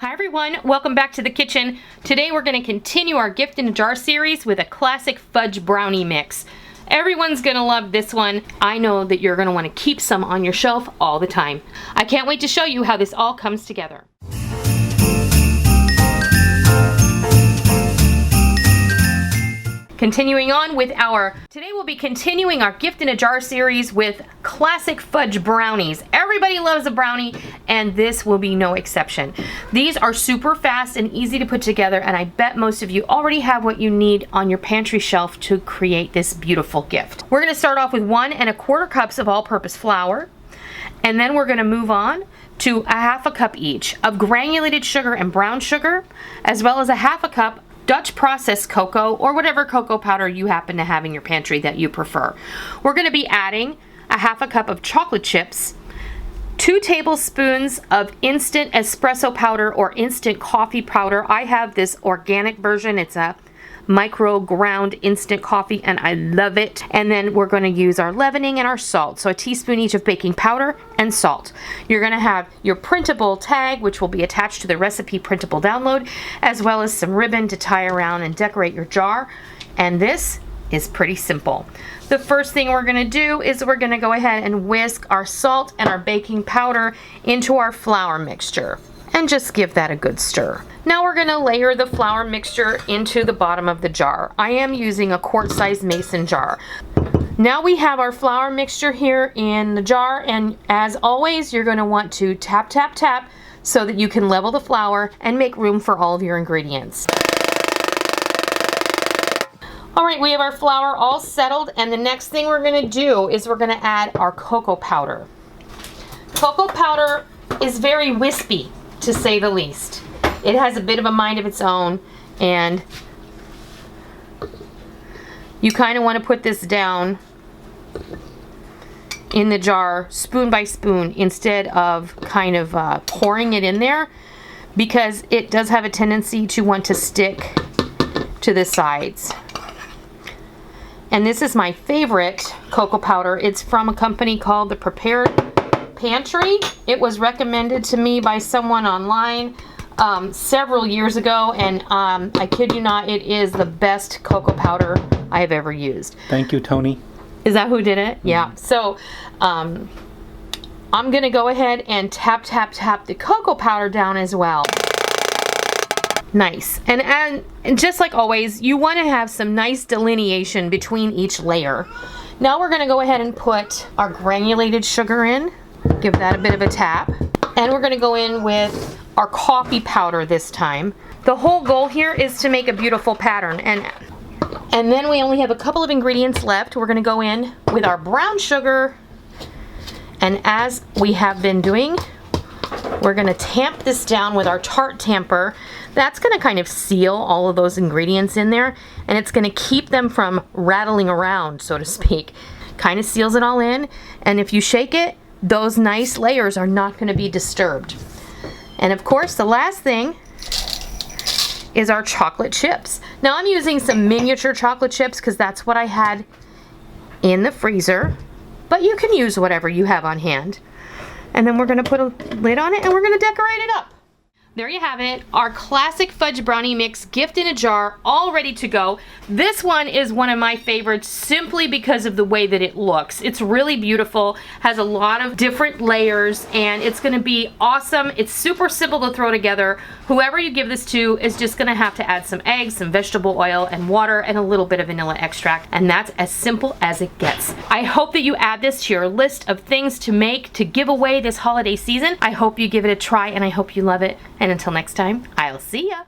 Hi everyone, welcome back to the kitchen. Today we're going to continue our gift in a jar series with a classic fudge brownie mix. Everyone's going to love this one. I know that you're going to want to keep some on your shelf all the time. I can't wait to show you how this all comes together. Continuing on with today we'll be continuing our gift in a jar series with classic fudge brownies. Everybody loves a brownie and this will be no exception. These are super fast and easy to put together, and I bet most of you already have what you need on your pantry shelf to create this beautiful gift. We're going to start off with 1 1/4 cups of all-purpose flour, and then we're going to move on to 1/2 cup each of granulated sugar and brown sugar, as well as 1/2 cup Dutch processed cocoa, or whatever cocoa powder you happen to have in your pantry that you prefer. We're going to be adding 1/2 cup of chocolate chips, 2 tablespoons of instant espresso powder or instant coffee powder. I have this organic version. It's a micro ground instant coffee and I love it. And then we're going to use our leavening and our salt, so a teaspoon each of baking powder and salt. You're going to have your printable tag, which will be attached to the recipe printable download, as well as some ribbon to tie around and decorate your jar. And this is pretty simple. The first thing we're going to do is we're going to go ahead and whisk our salt and our baking powder into our flour mixture and just give that a good stir. Now we're going to layer the flour mixture into the bottom of the jar. I am using a quart-sized mason jar. Now we have our flour mixture here in the jar, and as always you're going to want to tap, tap, tap so that you can level the flour and make room for all of your ingredients. Alright, we have our flour all settled, and the next thing we're going to do is we're going to add our cocoa powder. Cocoa powder is very wispy, to say the least. It has a bit of a mind of its own, and you kind of want to put this down in the jar spoon by spoon instead of kind of pouring it in there, because it does have a tendency to want to stick to the sides. And this is my favorite cocoa powder. It's from a company called the Prepared Pantry. It was recommended to me by someone online several years ago, and I kid you not, it is the best cocoa powder I have ever used. Thank you, Tony. Is that who did it? Yeah. So I'm gonna go ahead and tap, tap, tap the cocoa powder down as well. Nice. And just like always, you want to have some nice delineation between each layer. Now we're gonna go ahead and put our granulated sugar in. Give that a bit of a tap. And we're gonna go in with our coffee powder this time. The whole goal here is to make a beautiful pattern, and then we only have a couple of ingredients left. We're gonna go in with our brown sugar, and as we have been doing, we're gonna tamp this down with our tart tamper. That's gonna kind of seal all of those ingredients in there, and it's gonna keep them from rattling around, so to speak. Kind of seals it all in, and if you shake it, those nice layers are not going to be disturbed. And of course, the last thing is our chocolate chips. Now I'm using some miniature chocolate chips because that's what I had in the freezer, but you can use whatever you have on hand. And then we're going to put a lid on it and we're going to decorate it up. There you have it, our classic fudge brownie mix gift in a jar, all ready to go. This one is one of my favorites simply because of the way that it looks. It's really beautiful, has a lot of different layers, and it's gonna be awesome. It's super simple to throw together. Whoever you give this to is just gonna have to add some eggs, some vegetable oil, and water, and a little bit of vanilla extract, and that's as simple as it gets. I hope that you add this to your list of things to make to give away this holiday season. I hope you give it a try, and I hope you love it. And until next time, I'll see ya.